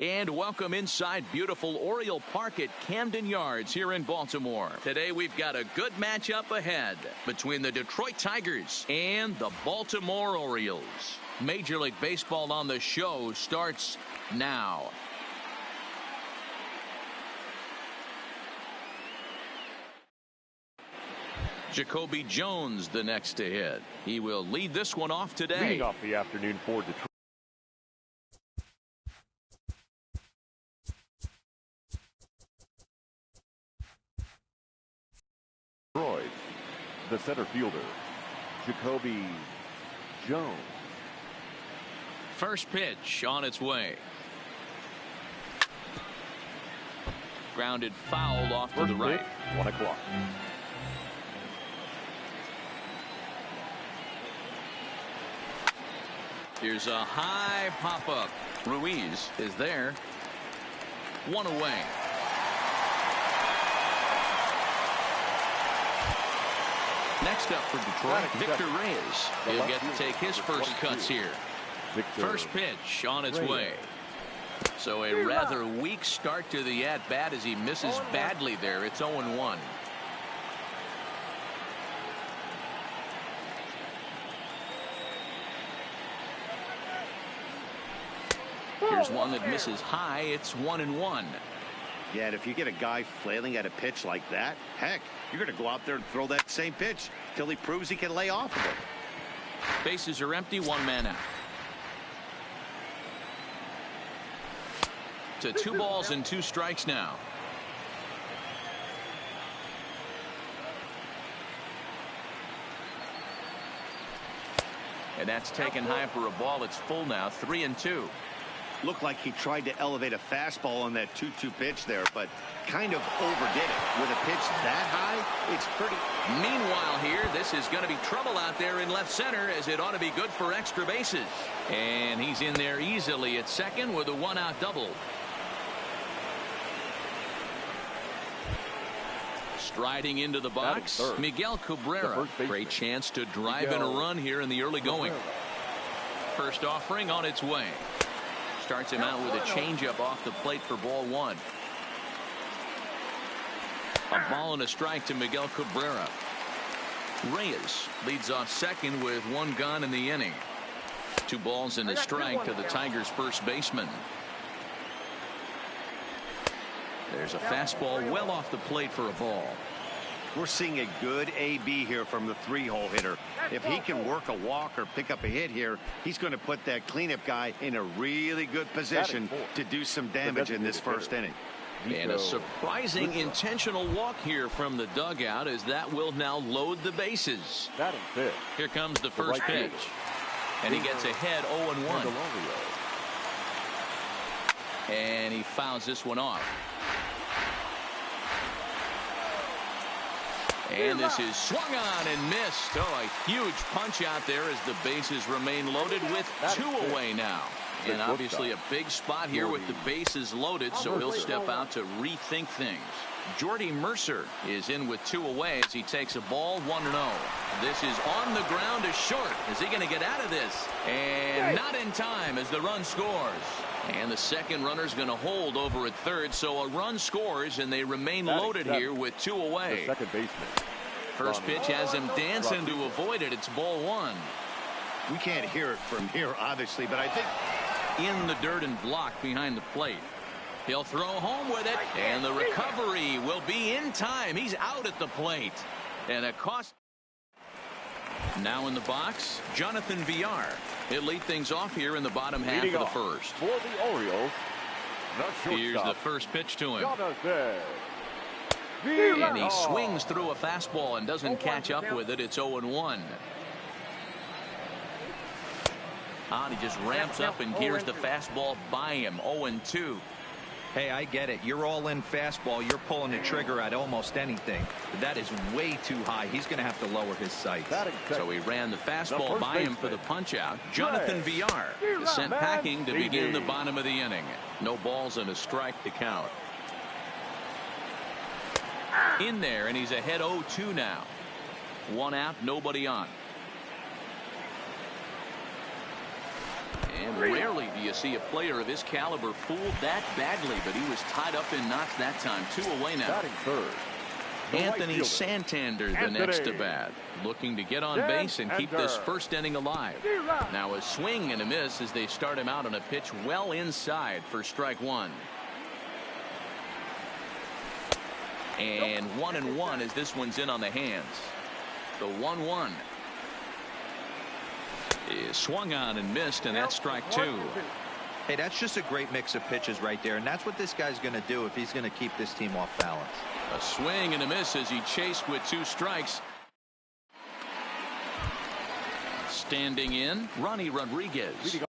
And welcome inside beautiful Oriole Park at Camden Yards here in Baltimore. Today we've got a good matchup ahead between the Detroit Tigers and the Baltimore Orioles. Major League Baseball on the show starts now. Jacoby Jones the next to hit. He will lead this one off today. Leading off the afternoon for Detroit. The center fielder, Jacoby Jones. First pitch on its way. Grounded foul off to the right. 1 o'clock. Here's a high pop-up. Ruiz is there. 1 away. Next up for Detroit, Victor Reyes. He'll get to take his first cuts here. First pitch on its way. So a rather weak start to the at-bat as he misses badly there. It's 0-1. Here's one that misses high. It's 1-1. Yeah, and if you get a guy flailing at a pitch like that, heck, you're going to go out there and throw that same pitch till he proves he can lay off of it. Bases are empty, 1 man out. To 2 balls and 2 strikes now. And that's taken high for a ball. It's full now, 3-2. Looked like he tried to elevate a fastball on that 2-2 pitch there, but kind of overdid it. With a pitch that high, it's pretty. Meanwhile here, this is going to be trouble out there in left center, as it ought to be good for extra bases. And he's in there easily at second with a 1-out double. Striding into the box, Miguel Cabrera. Great chance to drive in a run here in the early going. First offering on its way. Starts him out with a changeup off the plate for ball 1. A ball and a strike to Miguel Cabrera. Reyes leads off second with 1 gone in the inning. 2 balls and a strike to the Tigers' first baseman. There's a fastball well off the plate for a ball. We're seeing a good AB here from the 3-hole hitter. If he can work a walk or pick up a hit here, he's going to put that cleanup guy in a really good position to do some damage in this first inning. And a surprising intentional walk here from the dugout, as that will now load the bases. Here comes the first pitch. And he gets ahead 0-1. And he fouls this one off. And this is swung on and missed. Oh, a huge punch out there as the bases remain loaded with 2 away now. And obviously a big spot here with the bases loaded, so he'll step out to rethink things. Jordy Mercer is in with 2 away as he takes a ball 1-0. This is on the ground to short. Is he going to get out of this? And not in time as the run scores. And the second runner's going to hold over at third, so a run scores and they remain loaded here with 2 away. The second baseman. First pitch has him dancing to avoid it. It's ball 1. We can't hear it from here, obviously, but I think in the dirt and blocked behind the plate. He'll throw home with it, and the recovery will be in time. He's out at the plate. And a cost. Now in the box, Jonathan Villar. He'll lead things off here in the bottom half of the first. For the Orioles, here's the first pitch to him. Jonathan. And he swings through a fastball and doesn't catch up with it. It's 0-1. He just ramps up and gears the fastball by him. 0-2. Hey, I get it. You're all in fastball. You're pulling the trigger at almost anything. But that is way too high. He's going to have to lower his sights. So he ran the fastball by him for the punch out. Jonathan Villar is sent packing to begin the bottom of the inning. No balls and a strike to count. In there, and he's ahead 0-2 now. 1 out, nobody on. And rarely do you see a player of his caliber fooled that badly, but he was tied up in knots that time. 2 away now. Batting third, the Anthony right fielder, Santander, the next to bat, looking to get on base and keep this first inning alive. Now a swing and a miss as they start him out on a pitch well inside for strike 1. And 1-1 as this one's in on the hands. The 1-1 is swung on and missed, and that's strike 2. Hey, that's just a great mix of pitches right there, and that's what this guy's going to do if he's going to keep this team off balance. A swing and a miss as he chased with 2 strikes. Standing in, Ronnie Rodriguez.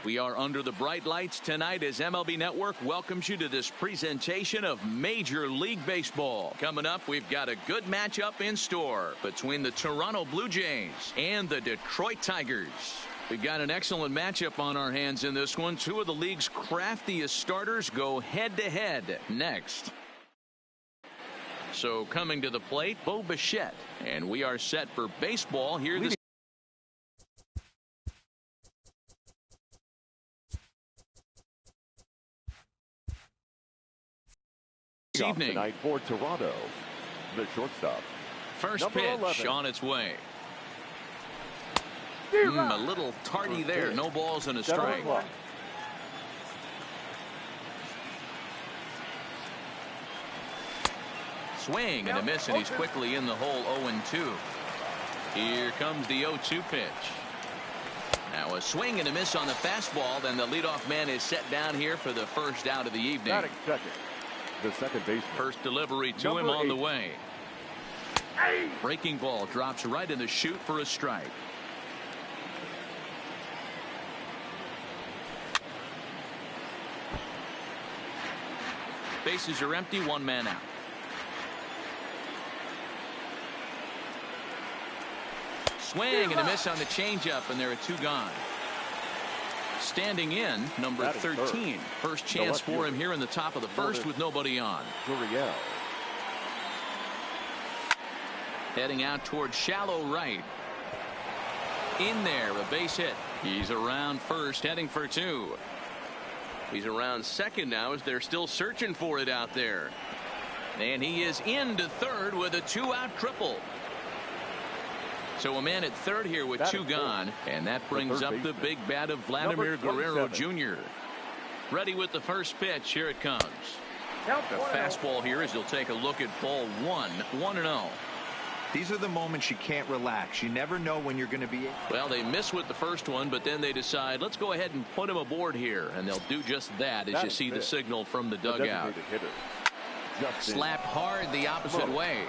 We are under the bright lights tonight as MLB Network welcomes you to this presentation of Major League Baseball. Coming up, we've got a good matchup in store between the Toronto Blue Jays and the Detroit Tigers. We've got an excellent matchup on our hands in this one. 2 of the league's craftiest starters go head-to-head next. So coming to the plate, Bo Bichette. And we are set for baseball here this evening. Tonight for Toronto, the shortstop. First Number pitch 11. on its way. A little tardy there. No balls and a strike. Swing and a miss, and he's quickly in the hole. 0-2. Here comes the 0-2 pitch. Now a swing and a miss on the fastball. Then the leadoff man is set down here for the first out of the evening. Batting second, the second baseman. First delivery to him on the way. Breaking ball drops right in the chute for a strike. Bases are empty, 1 man out. Swing and a miss on the changeup, and there are 2 gone. standing in, number 13. First chance for him here in the top of the first with nobody on. Gurriel. Heading out towards shallow right. In there, a base hit. He's around first, heading for two. He's around second now as they're still searching for it out there. And he is into third with a two-out triple. So a man at third here with two gone, and that brings up the big bat of Vladimir Guerrero Jr. Ready with the first pitch. Here it comes. The fastball here as he'll take a look at ball one. 1-0. These are the moments you can't relax. You never know when you're going to be. Well, they miss with the first one, but then they decide, let's go ahead and put him aboard here. And they'll do just that as you see the signal from the dugout. Slapped hard the opposite way.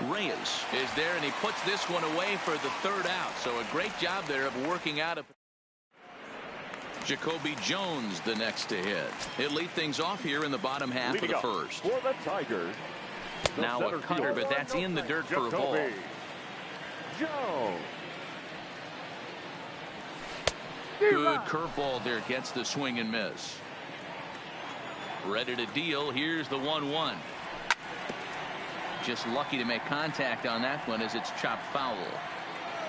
Reyes is there, and he puts this one away for the third out. So a great job there of working out of Jacoby Jones, the next to hit. He'll lead things off here in the bottom half of the first. For the Tigers. Now a cutter, but that's in the dirt for a ball. Jones. Good curveball there, gets the swing and miss. Ready to deal. Here's the 1-1. Just lucky to make contact on that one as it's chopped foul.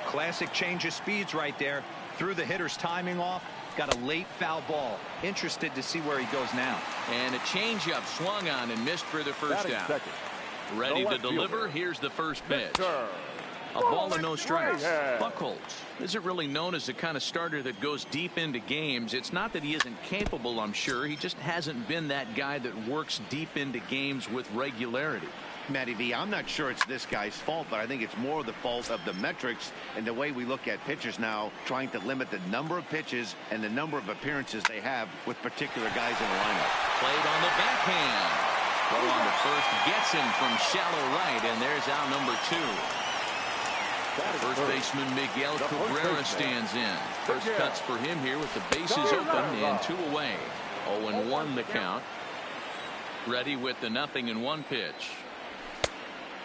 Classic change of speeds right there. Threw the hitter's timing off. Got a late foul ball. Interested to see where he goes now. And a changeup swung on and missed for the first out. Ready to deliver. Here's the first pitch. A ball and no strikes. Buchholz isn't really known as the kind of starter that goes deep into games. It's not that he isn't capable, I'm sure. He just hasn't been that guy that works deep into games with regularity. Matty V, I'm not sure it's this guy's fault, but I think it's more the fault of the metrics and the way we look at pitchers now, trying to limit the number of pitches and the number of appearances they have with particular guys in the lineup. Played on the backhand. Well, on the first, gets him from shallow right, and there's out number two. First baseman Miguel Cabrera stands in. First cuts for him here with the bases open and two away. 0-1 the count. Ready with the 0-1 pitch.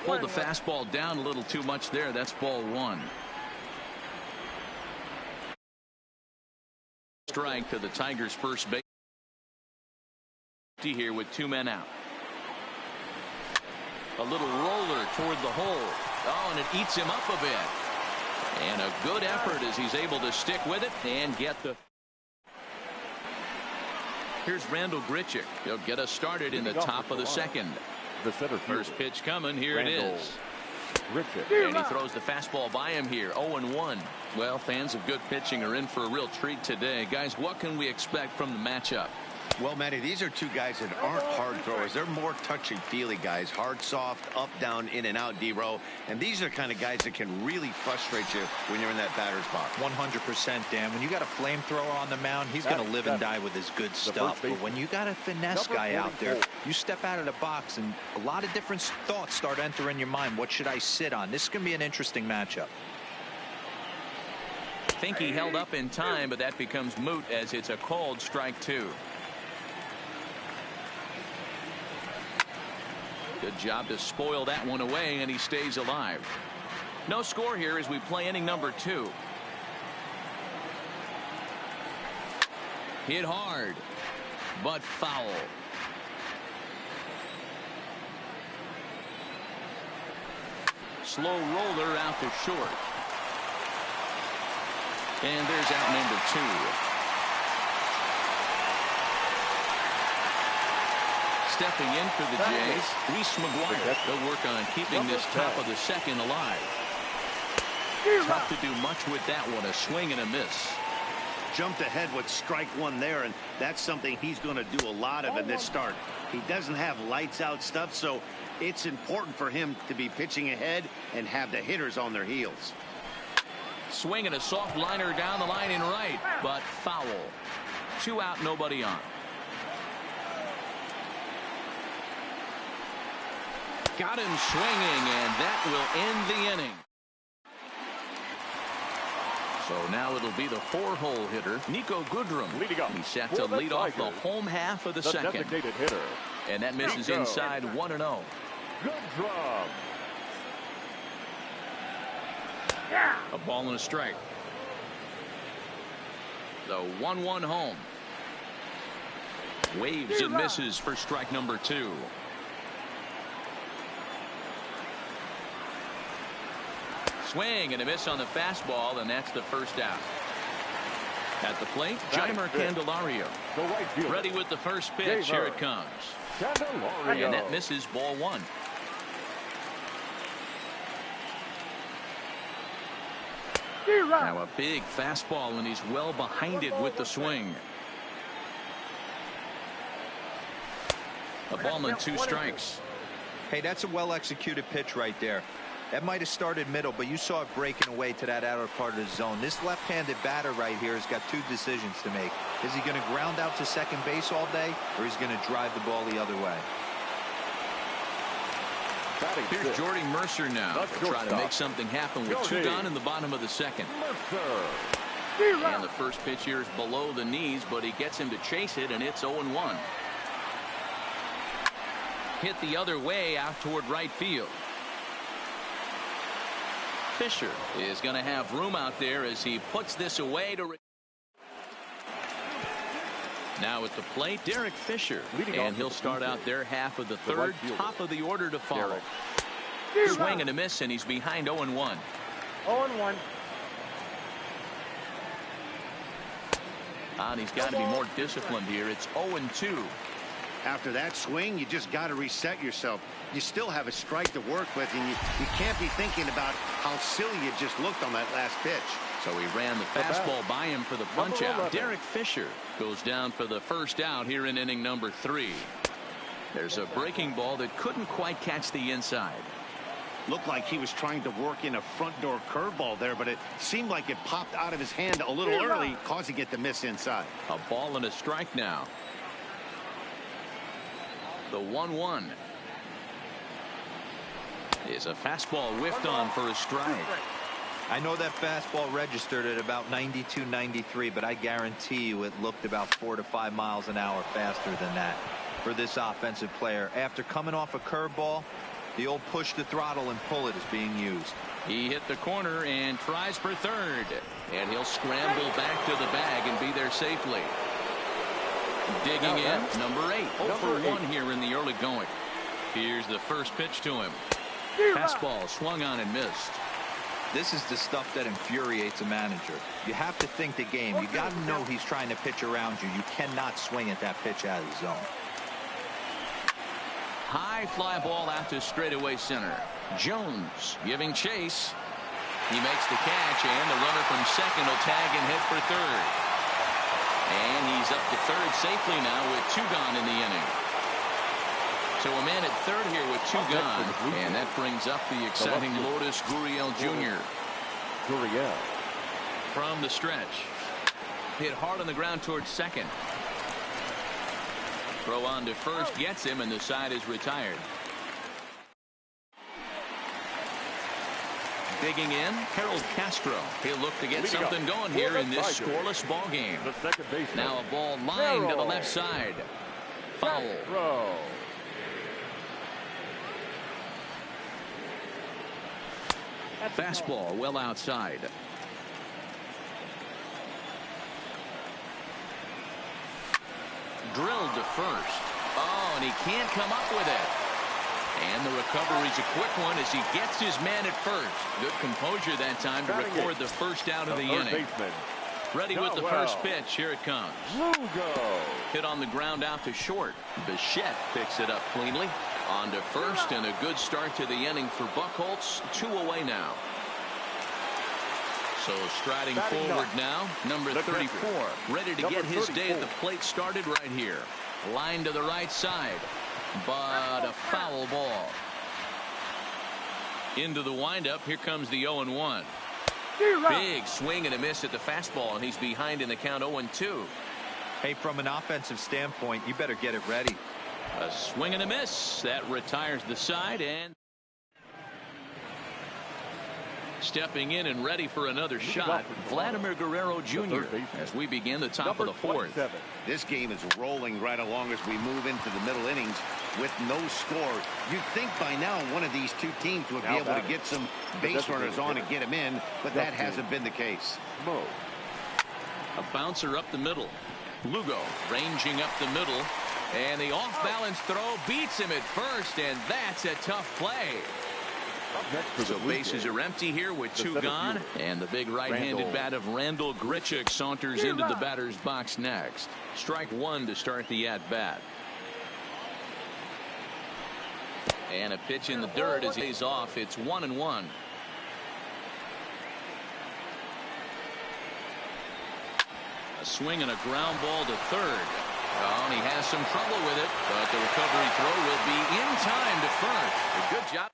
Pulled the fastball down a little too much there. That's ball one. Strike to the Tigers' first base here with two men out. A little roller toward the hole. Oh, and it eats him up a bit. And a good effort as he's able to stick with it and get the. Here's Randall Grichuk. He'll get us started in the top of the second. The center first pitch coming. Here it is. Grichuk. And he throws the fastball by him here. 0-1. Well, fans of good pitching are in for a real treat today. Guys, what can we expect from the matchup? Well, Matty, these are two guys that aren't hard throwers. They're more touchy-feely guys. Hard, soft, up, down, in and out, D-row. And these are the kind of guys that can really frustrate you when you're in that batter's box. 100%, Dan. When you got a flamethrower on the mound, he's going to live and die with his good stuff. But when you got a finesse guy out there, you step out of the box and a lot of different thoughts start entering your mind. What should I sit on? This is going to be an interesting matchup. I think he held up in time, but that becomes moot as it's a called strike two. Good job to spoil that one away, and he stays alive. No score here as we play inning number two. Hit hard, but foul. Slow roller out to short. And there's out number two. Stepping in for the Jays, Reese McGuire. They'll work on keeping this top of the second alive. Tough to do much with that one. A swing and a miss. Jumped ahead with strike one there, and that's something he's going to do a lot of in this start. He doesn't have lights out stuff, so it's important for him to be pitching ahead and have the hitters on their heels. Swinging a soft liner down the line in right, but foul. Two out, nobody on. Got him swinging, and that will end the inning. So now it'll be the four-hole hitter, Nico Goodrum. He's set to lead off the home half of the second. Hitter. And that misses inside 1-0. Goodrum. A ball and a strike. The 1-1 home. Waves and misses for strike number 2. Swing and a miss on the fastball, and that's the first out. At the plate, Jeimer Candelario. Ready with the first pitch. Here it comes. And that misses, ball 1. Now a big fastball, and he's well behind it with the swing. A ball and 2 strikes. Hey, that's a well-executed pitch right there. That might have started middle, but you saw it breaking away to that outer part of the zone. This left-handed batter right here has got 2 decisions to make. Is he going to ground out to second base all day, or is he going to drive the ball the other way? Here's Jordy Mercer now. They'll try to make something happen with 2 gone in the bottom of the second. And the first pitch here is below the knees, but he gets him to chase it, and it's 0-1. Hit the other way out toward right field. Fisher is going to have room out there as he puts this away to. Now at the plate, Derek Fisher, and he'll start out there half of the third, top of the order to follow. Swing and a miss, and he's behind 0-1. 0-1. And he's got to be more disciplined here. It's 0-2. After that swing, you just got to reset yourself. You still have a strike to work with, and you can't be thinking about how silly you just looked on that last pitch. So he ran the fastball by him for the punch out. Derek Fisher goes down for the first out here in inning number 3. There's a breaking ball that couldn't quite catch the inside. Looked like he was trying to work in a front door curveball there, but it seemed like it popped out of his hand a little early, causing it to miss inside. A ball and a strike now. The 1-1 is a fastball whiffed on for a strike. I know that fastball registered at about 92, 93, but I guarantee you it looked about 4 to 5 miles an hour faster than that for this offensive player. After coming off a curveball, the old push the throttle and pull it is being used. He hit the corner and tries for third, and he'll scramble back to the bag and be there safely. Digging in, number 8. 0 for 1 here in the early going. Here's the first pitch to him. Fastball swung on and missed. This is the stuff that infuriates a manager. You have to think the game. You got to know he's trying to pitch around you. You cannot swing at that pitch out of the zone. High fly ball out to straightaway center. Jones giving chase. He makes the catch, and the runner from second will tag and hit for third. And he's up to third safely now with 2 gone in the inning. So a man at third here with 2 gone, and that brings up the exciting Lourdes Gurriel Jr. From the stretch. Hit hard on the ground towards second. Throw on to first gets him, and the side is retired. Digging in, Harold Castro. He'll look to get something going here in this scoreless ball game. Now a ball lined to the left side. Foul. Fastball well outside. Drilled to first. Oh, and he can't come up with it. And the recovery's a quick one as he gets his man at first. Good composure that time to record the first out of the inning. Ready with the first pitch. Here it comes. Hit on the ground out to short. Bichette picks it up cleanly. On to first, and a good start to the inning for Buchholz. 2 away now. So striding forward now, number 34. Ready to get his day at the plate started right here. Line to the right side. But a foul ball. Into the windup. Here comes the 0-1. Big swing and a miss at the fastball, and he's behind in the count 0-2. Hey, from an offensive standpoint, you better get it ready. A swing and a miss. That retires the side, and stepping in and ready for another shot, Vladimir Guerrero Jr. as we begin the top of the 4th. This game is rolling right along as we move into the middle innings with no score. You'd think by now one of these 2 teams would be able to get some base runners on and get them in, but that hasn't been the case. A bouncer up the middle. Lugo ranging up the middle. And the off-balance throw beats him at first, and that's a tough play. So bases are empty here with two gone, and the big right-handed bat of Randall Grichuk saunters into the batter's box next. Strike one to start the at-bat. And a pitch in the dirt as he's off. It's 1-1. A swing and a ground ball to third. Oh, and he has some trouble with it, but the recovery throw will be in time to first. A good job.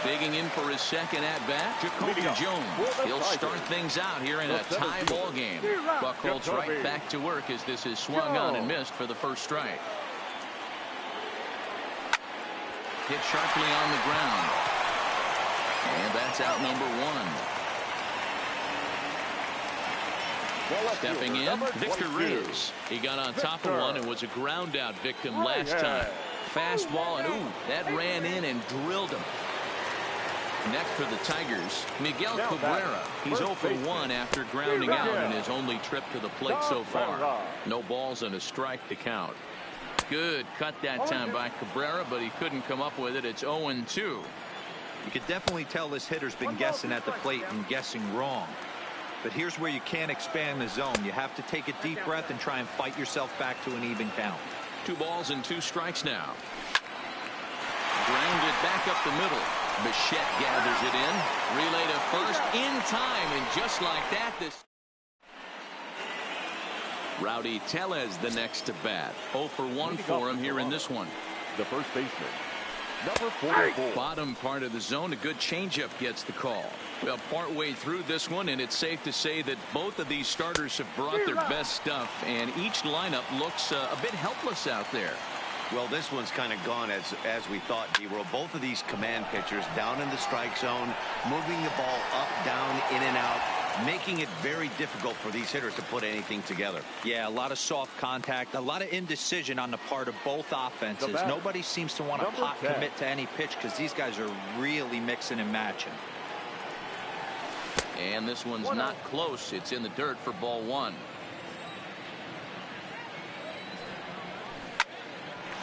Digging in for his second at-bat, Jacoby Jones. He'll start things out here in a tie ball game. Buckholz right back to work as this is swung on and missed for the first strike. Hit sharply on the ground. And that's out number one. Stepping in, Victor Riz. He got on top of one and was a ground out victim last time. Fastball, and ooh, that ran in and drilled him. Next for the Tigers, Miguel Cabrera. He's 0 for 1 after grounding out in his only trip to the plate so far. No balls and a strike to count. Good cut that time by Cabrera, but he couldn't come up with it. It's 0-2. You could definitely tell this hitter's been guessing at the plate and guessing wrong. But here's where you can't expand the zone. You have to take a deep breath and try and fight yourself back to an even count. 2 balls and 2 strikes now. Grounded back up the middle. Bichette gathers it in. Relay to first in time, and just like that, this Rowdy Tellez the next to bat. 0 for 1 for him here in this one. The first baseman, number 44. Bottom part of the zone, a good changeup gets the call. Well, partway through this one, and it's safe to say that both of these starters have brought their best stuff, and each lineup looks a bit helpless out there. Well, this one's kind of gone as we thought, D-Roll. Both of these command pitchers down in the strike zone, moving the ball up, down, in and out, making it very difficult for these hitters to put anything together. Yeah, a lot of soft contact, a lot of indecision on the part of both offenses. Nobody seems to want to pop commit to any pitch because these guys are really mixing and matching. And this one's not close. It's in the dirt for ball one.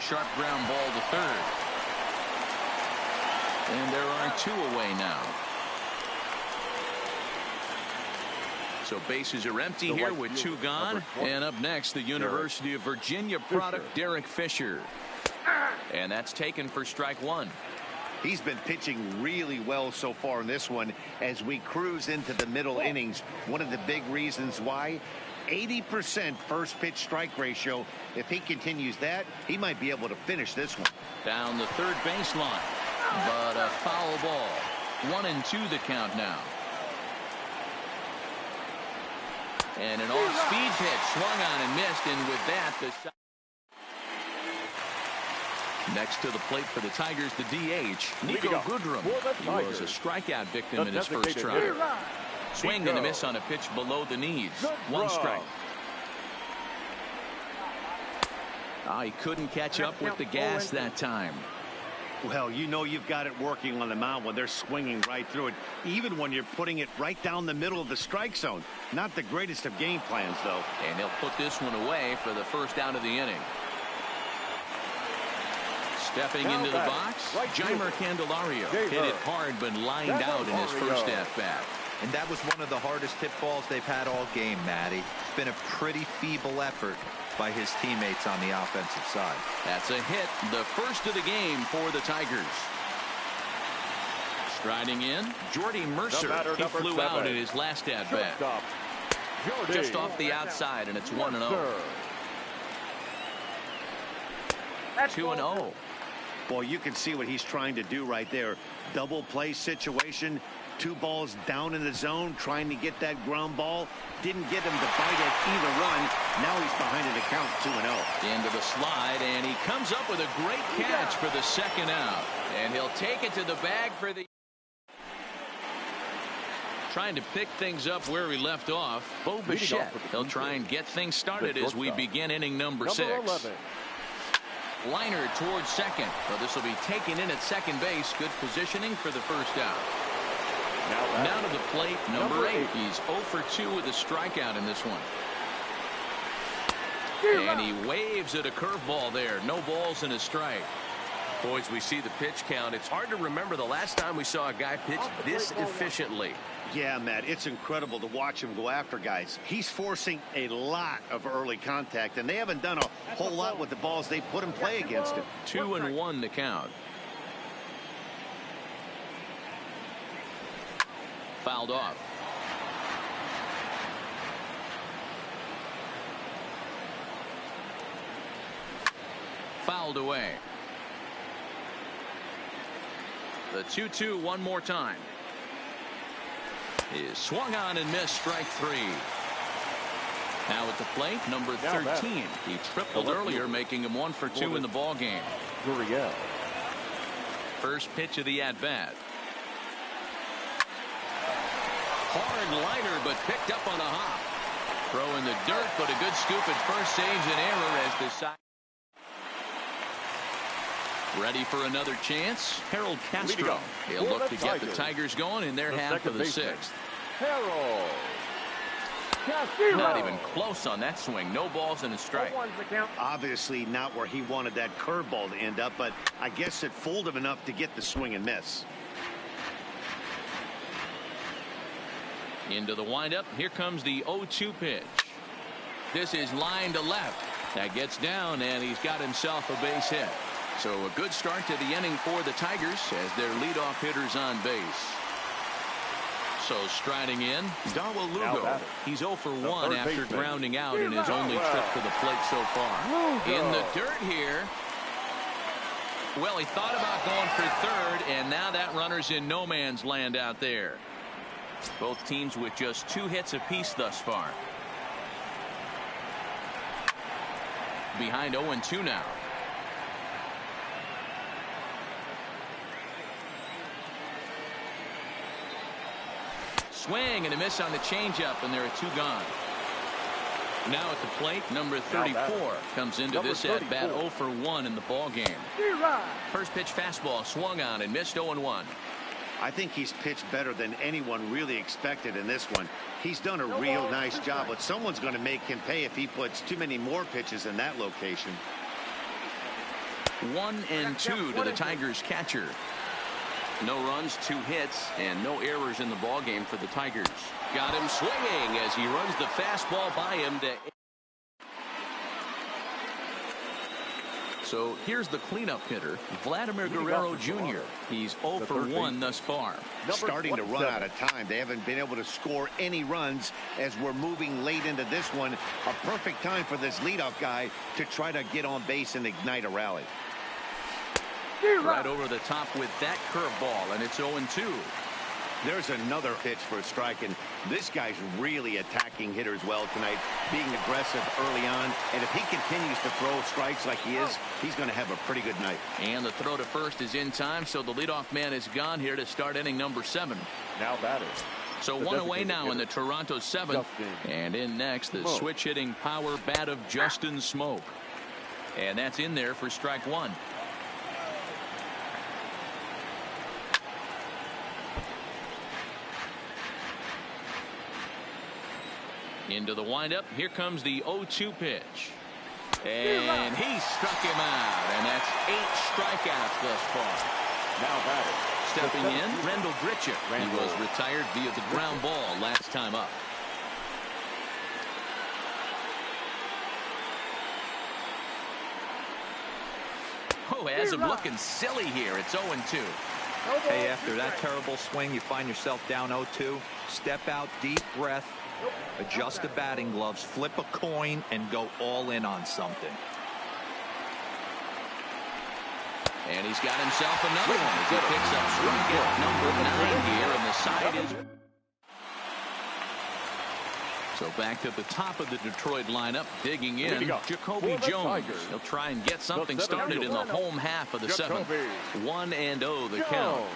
Sharp ground ball to third. And there are 2 away now. So bases are empty here with 2 gone. And up next, the University of Virginia product, Derek Fisher. And that's taken for strike one. He's been pitching really well so far in this one as we cruise into the middle innings. One of the big reasons why, 80% first pitch strike ratio. If he continues that, he might be able to finish this one. Down the third baseline, but a foul ball. 1-2 the count now. And an off-speed pitch swung on and missed, and with that, the next to the plate for the Tigers, the DH, Nico Goodrum. He was a strikeout victim in his first try. Swing and a miss on a pitch below the knees. 1 strike. He couldn't catch up with the gas that time. Well, you know you've got it working on the mound when they're swinging right through it, even when you're putting it right down the middle of the strike zone. Not the greatest of game plans, though. And he'll put this one away for the first out of the inning. Stepping into the box, Jeimer Candelario hit it hard but lined out in his first at-bat. And that was one of the hardest hit balls they've had all game, Matty. It's been a pretty feeble effort by his teammates on the offensive side. That's a hit, the first of the game for the Tigers. Striding in, Jordy Mercer. He flew out in his last at-bat. Just off the outside, and it's 1-0. 2-0. Boy, you can see what he's trying to do right there. Double play situation. 2 balls down in the zone, trying to get that ground ball. Didn't get him to bite at either one. Now he's behind in the count, 2-0. Into the slide, and he comes up with a great catch for the second out. And he'll take it to the bag for the... Trying to pick things up where he left off. Bo Bichette. He'll try and get things started as we begin inning number 6. 11. Liner towards second. Well, this will be taken in at second base. Good positioning for the first out. Now to the plate, number 8. He's 0 for 2 with a strikeout in this one. And he waves at a curveball there. No balls and a strike. Boys, we see the pitch count. It's hard to remember the last time we saw a guy pitch this efficiently. Yeah, Matt, it's incredible to watch him go after guys. He's forcing a lot of early contact, and they haven't done a whole lot with the balls they put in play against him. 2-1 to count. Fouled off. Fouled away. The 2-2 one more time. Is swung on and missed, strike 3. Now at the plate, number 13. He tripled earlier, making him 1 for 2 in the ball game. First pitch of the at-bat. Hard liner, but picked up on a hop. Throw in the dirt, but a good scoop at first saves an error as the side. Ready for another chance. Harold Castro. He'll look to get the Tigers going in their half of the 6th. Harold. Not even close on that swing. No balls and a strike. Obviously not where he wanted that curveball to end up, but I guess it fooled him enough to get the swing and miss. Into the windup. Here comes the 0-2 pitch. This is line to left. That gets down, and he's got himself a base hit. So a good start to the inning for the Tigers as their leadoff hitter's on base. So striding in, Darwell Lugo. He's 0 for 1 after grounding out in his only trip to the plate so far. In the dirt here. Well, he thought about going for third, and now that runner's in no man's land out there. Both teams with just 2 hits apiece thus far. Behind 0-2 now. Swing and a miss on the changeup, and there are 2 gone. Now at the plate, number 34 comes into this at bat 0 for 1 in the ball game. First pitch fastball swung on and missed 0-1. I think he's pitched better than anyone really expected in this one. He's done a real nice job, but someone's going to make him pay if he puts too many more pitches in that location. 1-2 to the Tigers catcher. No runs, 2 hits, and no errors in the ball game for the Tigers. Got him swinging as he runs the fastball by him to. So here's the cleanup hitter, Vladimir Guerrero Jr. He's 0 for 1 thus far. Starting to run out of time. They haven't been able to score any runs as we're moving late into this one. A perfect time for this leadoff guy to try to get on base and ignite a rally. Right over the top with that curveball, and it's 0-2. There's another pitch for a strike, and this guy's really attacking hitters well tonight, being aggressive early on, and if he continues to throw strikes like he is, he's going to have a pretty good night. And the throw to first is in time, so the leadoff man is gone here to start inning number 7. Now batting. So 1 away now in the Toronto 7th, and in next the switch hitting power bat of Justin Smoke, and that's in there for strike 1. Into the windup. Here comes the 0-2 pitch. And he struck him out. And that's 8 strikeouts thus far. Now batting. Stepping in, Rendell Grichuk. He was retired via the ground ball last time up. Oh, has him looking silly here. It's 0-2. Hey, after that terrible swing, you find yourself down 0-2. Step out, deep breath. Adjust the batting gloves, flip a coin, and go all in on something. And he's got himself another one as he picks up strikeout number 9 here, and the side is. So back to the top of the Detroit lineup, digging in, Jacoby Jones. He'll try and get something started in the home half of the 7th. 1-0 the count.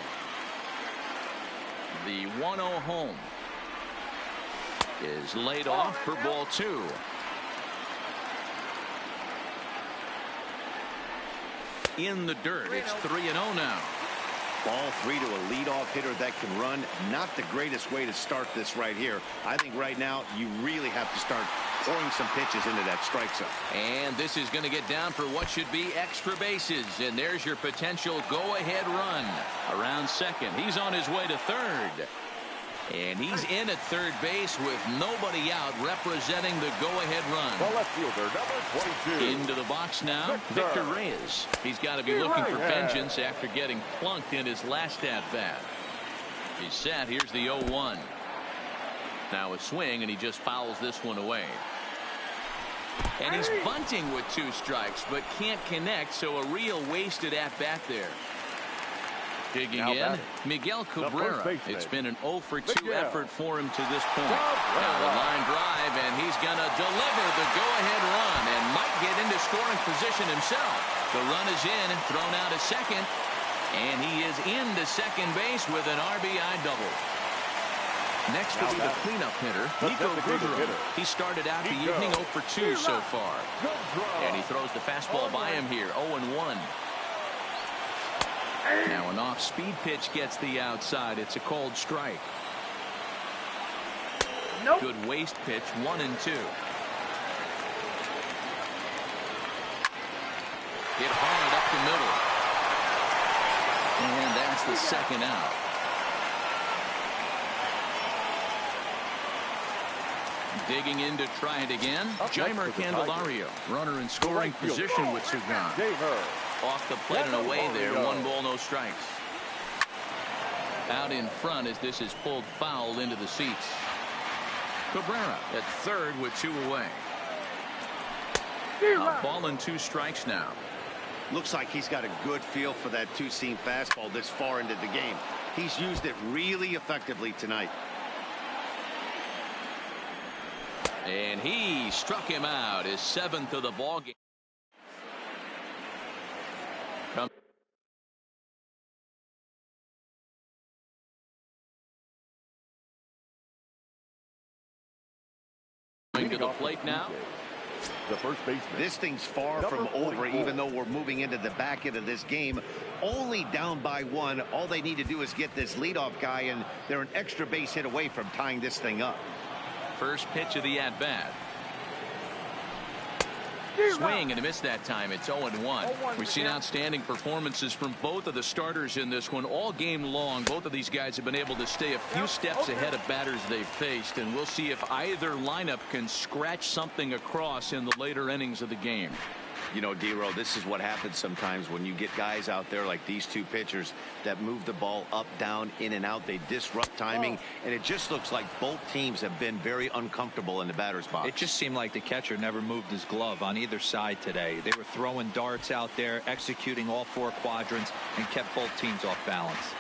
The 1-0 home is laid off for ball 2. In the dirt, it's 3-0 now. Ball 3 to a leadoff hitter that can run. Not the greatest way to start this right here. I think right now you really have to start pouring some pitches into that strike zone. And this is going to get down for what should be extra bases. And there's your potential go-ahead run. Around second. He's on his way to third. And he's in at third base with nobody out, representing the go-ahead run. The left fielder, number 22. Into the box now, Victor Reyes. He's got to be looking for vengeance after getting plunked in his last at-bat. He's set. Here's the 0-1. Now a swing, and he just fouls this one away. And he's bunting with 2 strikes, but can't connect, so a real wasted at-bat there. Digging in, Miguel Cabrera. It's been an 0 for 2 effort for him to this point. Now the line drive, and he's going to deliver the go-ahead run and might get into scoring position himself. The run is in, thrown out at second, and he is into second base with an RBI double. Next will be the cleanup hitter, Nico Goodrum. He started out the evening 0 for 2 so far. And he throws the fastball by him here, 0-1. Now an off-speed pitch gets the outside. It's a called strike. Good waste pitch, 1-2. Hit hard up the middle. And that's the second out. Digging in to try it again. Jeimer Candelario, runner in scoring position with 2 gone. Off the plate and away there. 1 ball, no strikes. Out in front as this is pulled foul into the seats. Cabrera at third with 2 away. A ball and 2 strikes now. Looks like he's got a good feel for that 2-seam fastball this far into the game. He's used it really effectively tonight. And he struck him out, his 7th of the ball game. Going to the plate now. The first baseman. This thing's far from over, even though we're moving into the back end of this game. Only down by 1. All they need to do is get this leadoff guy, and they're an extra base hit away from tying this thing up. First pitch of the at-bat. Swing and a miss that time. It's 0-1. We've seen outstanding performances from both of the starters in this one all game long. Both of these guys have been able to stay a few steps ahead of batters they've faced, and we'll see if either lineup can scratch something across in the later innings of the game. You know, D-Row, this is what happens sometimes when you get guys out there like these 2 pitchers that move the ball up, down, in and out. They disrupt timing, and it just looks like both teams have been very uncomfortable in the batter's box. It just seemed like the catcher never moved his glove on either side today. They were throwing darts out there, executing all 4 quadrants, and kept both teams off balance.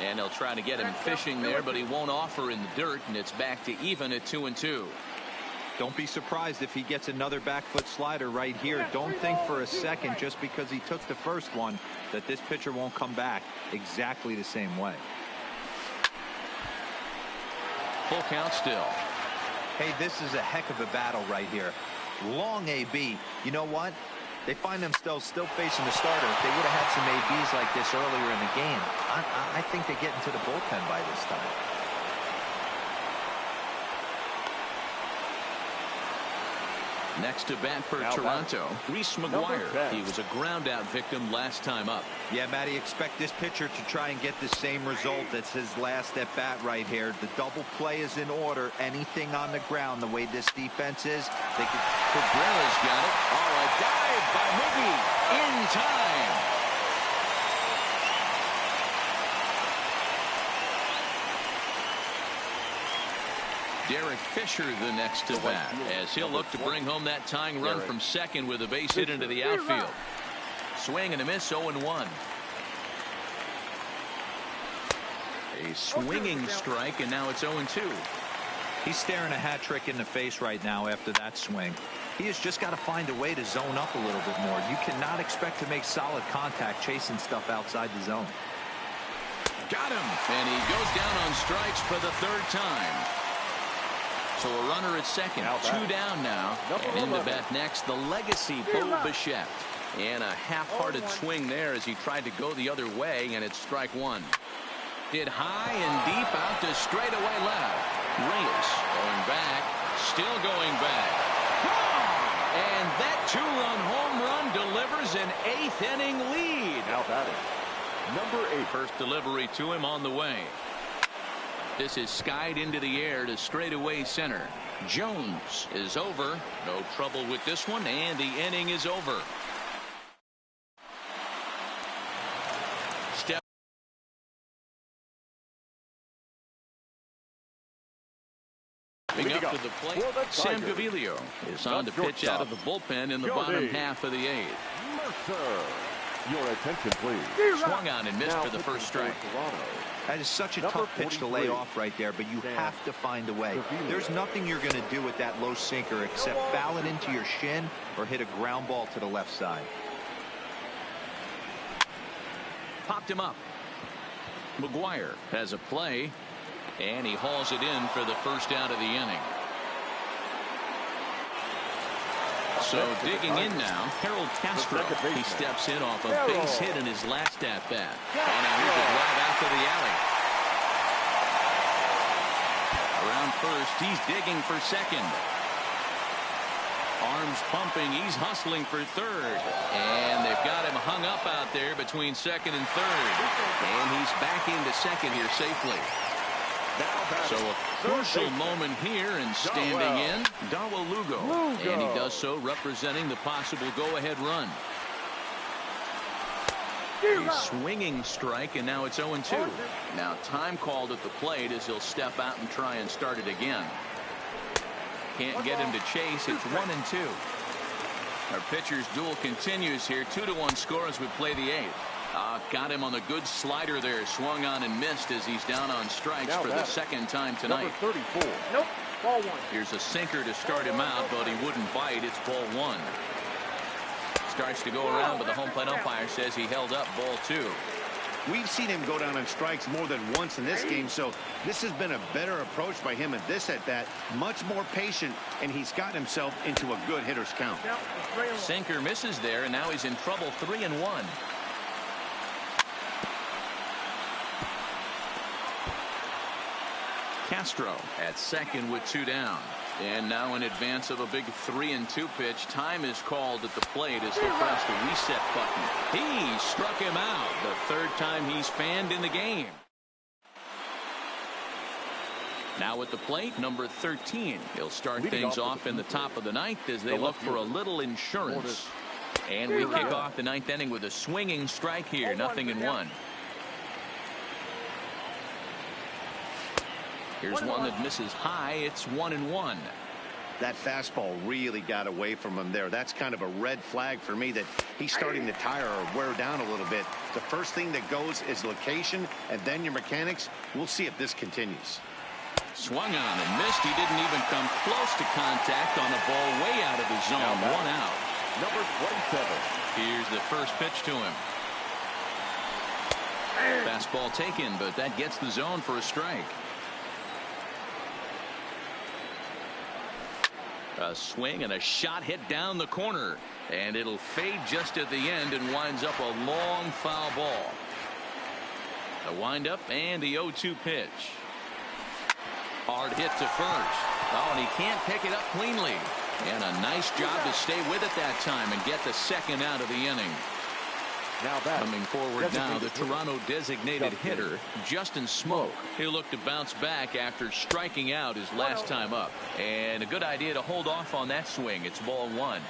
And they'll try to get him fishing there, but he won't offer in the dirt, and it's back to even at 2-2. Don't be surprised if he gets another back foot slider right here. Don't think for a second, just because he took the first one, that this pitcher won't come back exactly the same way. Full count still. Hey, this is a heck of a battle right here. Long AB. You know what? They find themselves still facing the starter. If they would have had some ABs like this earlier in the game, I think they get into the bullpen by this time. Next to bat for Toronto, Reese McGuire. He was a ground-out victim last time up. Yeah, Matty, expect this pitcher to try and get the same result as his last at-bat right here. The double play is in order. Anything on the ground, the way this defense is, they could... Cabrera's got it. Oh, a dive by Mookie in time. Derek Fisher the next to bat as he'll look to bring home that tying run from second with a base hit into the outfield. Swing and a miss, 0-1. A swinging strike, and now it's 0-2. He's staring a hat trick in the face right now after that swing. He has just got to find a way to zone up a little bit more. You cannot expect to make solid contact chasing stuff outside the zone. Got him, and he goes down on strikes for the 3rd time. So a runner at second. Two down now. And in the bat next, the legacy Bo Bichette. And a half-hearted swing there as he tried to go the other way, and it's strike one. Hit high and deep out to straightaway left. Reyes going back, still going back. And that two-run home run delivers an eighth-inning lead. Now batting, number 8. First delivery to him on the way. This is skied into the air to straightaway center. Jones is over. No trouble with this one, and the inning is over. Up to the plate, Sam Gaviglio is on to pitch out of the bullpen in the bottom half of the 8th. Mercer, your attention, please. Swung on and missed for the first strike. That is such a tough pitch to lay off right there, but you have to find a way. There's nothing you're going to do with that low sinker except foul it into your shin or hit a ground ball to the left side. Popped him up. McGuire has a play. And he hauls it in for the first out of the inning. So digging in now, Harold Castro. He steps in off a base hit in his last at bat. And here's a drive out to the alley. Around first, he's digging for second. Arms pumping, he's hustling for third. And they've got him hung up out there between second and third. And he's back into second here safely. So a crucial moment here, and standing in, Darwell Lugo. And he does so representing the possible go-ahead run. A swinging strike, and now it's 0-2. Now time called at the plate as he'll step out and try and start it again. Can't get him to chase. It's 1-2. Our pitcher's duel continues here. 2-1 score as we play the 8th. Got him on the good slider there. Swung on and missed as he's down on strikes for the second time tonight. Number 34. Nope. Ball 1. Here's a sinker to start him out, but he wouldn't bite. It's ball 1. Starts to go around, but the home plate umpire says he held up ball 2. We've seen him go down on strikes more than once in this game, so this has been a better approach by him at this at-bat. Much more patient, and he's gotten himself into a good hitter's count. Sinker misses there, and now he's in trouble. 3-1. Castro at second with 2 down. And now in advance of a big 3-2 pitch, time is called at the plate as he'll press the reset button. He struck him out, the third time he's fanned in the game. Now at the plate, number 13. He'll start things off in the top of the 9th as they look for a little insurance. And we kick off the 9th inning with a swinging strike here, 0-1. Here's one that misses high. It's 1-1. That fastball really got away from him there. That's kind of a red flag for me that he's starting to tire or wear down a little bit. The first thing that goes is location, and then your mechanics. We'll see if this continues. Swung on and missed. He didn't even come close to contact on a ball way out of the zone. 1 out. Number 27. Here's the first pitch to him. Fastball taken, but that gets the zone for a strike. A swing and a shot hit down the corner, and it'll fade just at the end and winds up a long foul ball. The windup and the 0-2 pitch. Hard hit to first. Oh, and he can't pick it up cleanly. And a nice job to stay with it that time and get the second out of the inning. Coming forward now, the Toronto designated hitter, Justin Smoke. He'll look to bounce back after striking out his last time up. And a good idea to hold off on that swing. It's ball 1.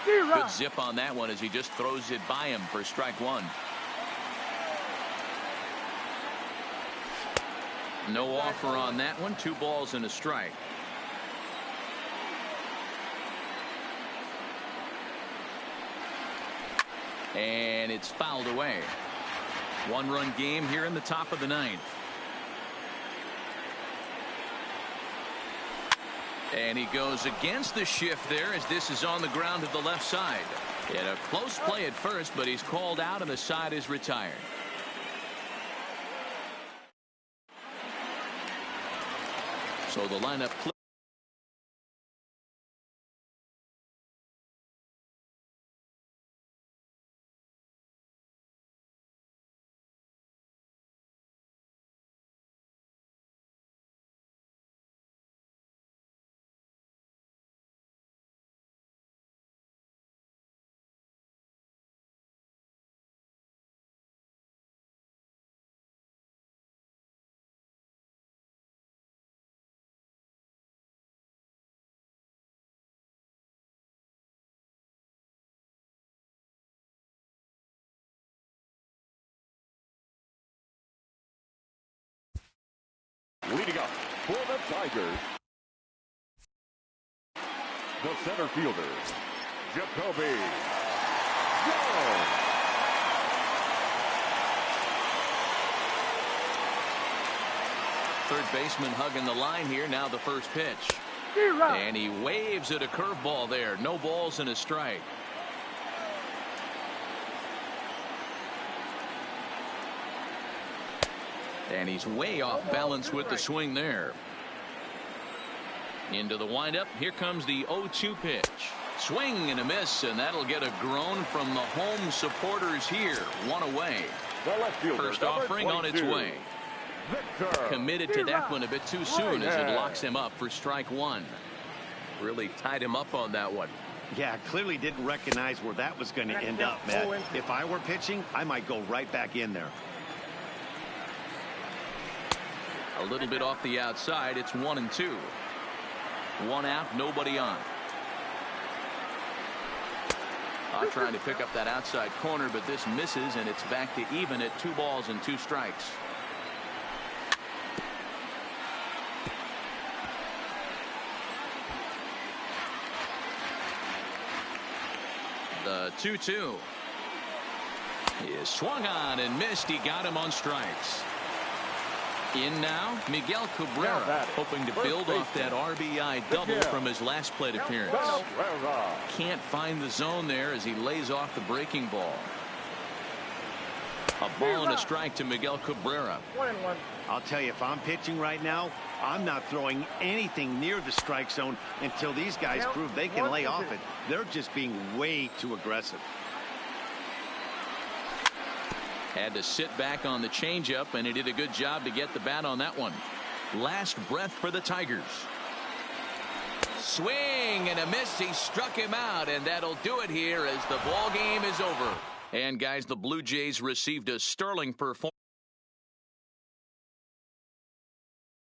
Good zip on that one as he just throws it by him for strike 1. No offer on that one. 2 balls and a strike. And it's fouled away. 1-run game here in the top of the 9th. And he goes against the shift there as this is on the ground to the left side. And a close play at first, but he's called out and the side is retired. So the lineup flips. Leading up for the Tigers, the center fielder, Jacoby Jones. Third baseman hugging the line here. Now the first pitch. And he waves at a curveball there. No balls and a strike. And he's way off balance with the swing there. Into the windup. Here comes the 0-2 pitch. Swing and a miss, and that'll get a groan from the home supporters here. One away. First offering on its way. Committed to that one a bit too soon as it locks him up for strike one. Really tied him up on that one. Yeah, clearly didn't recognize where that was going to end up, Matt. If I were pitching, I might go right back in there. A little bit off the outside. It's 1-2. One out, nobody on. Trying to pick up that outside corner, but this misses, and it's back to even at 2 balls and 2 strikes. The 2-2 is swung on and missed. He got him on strikes. In now, Miguel Cabrera, hoping to build off that RBI double from his last plate appearance. Can't find the zone there as he lays off the breaking ball. A ball and a strike to Miguel Cabrera. 1-1. I'll tell you, if I'm pitching right now, I'm not throwing anything near the strike zone until these guys prove they can lay off it. They're just being way too aggressive. Had to sit back on the changeup, and he did a good job to get the bat on that one. Last breath for the Tigers. Swing and a miss. He struck him out, and that'll do it here as the ball game is over. And guys, the Blue Jays received a sterling performance.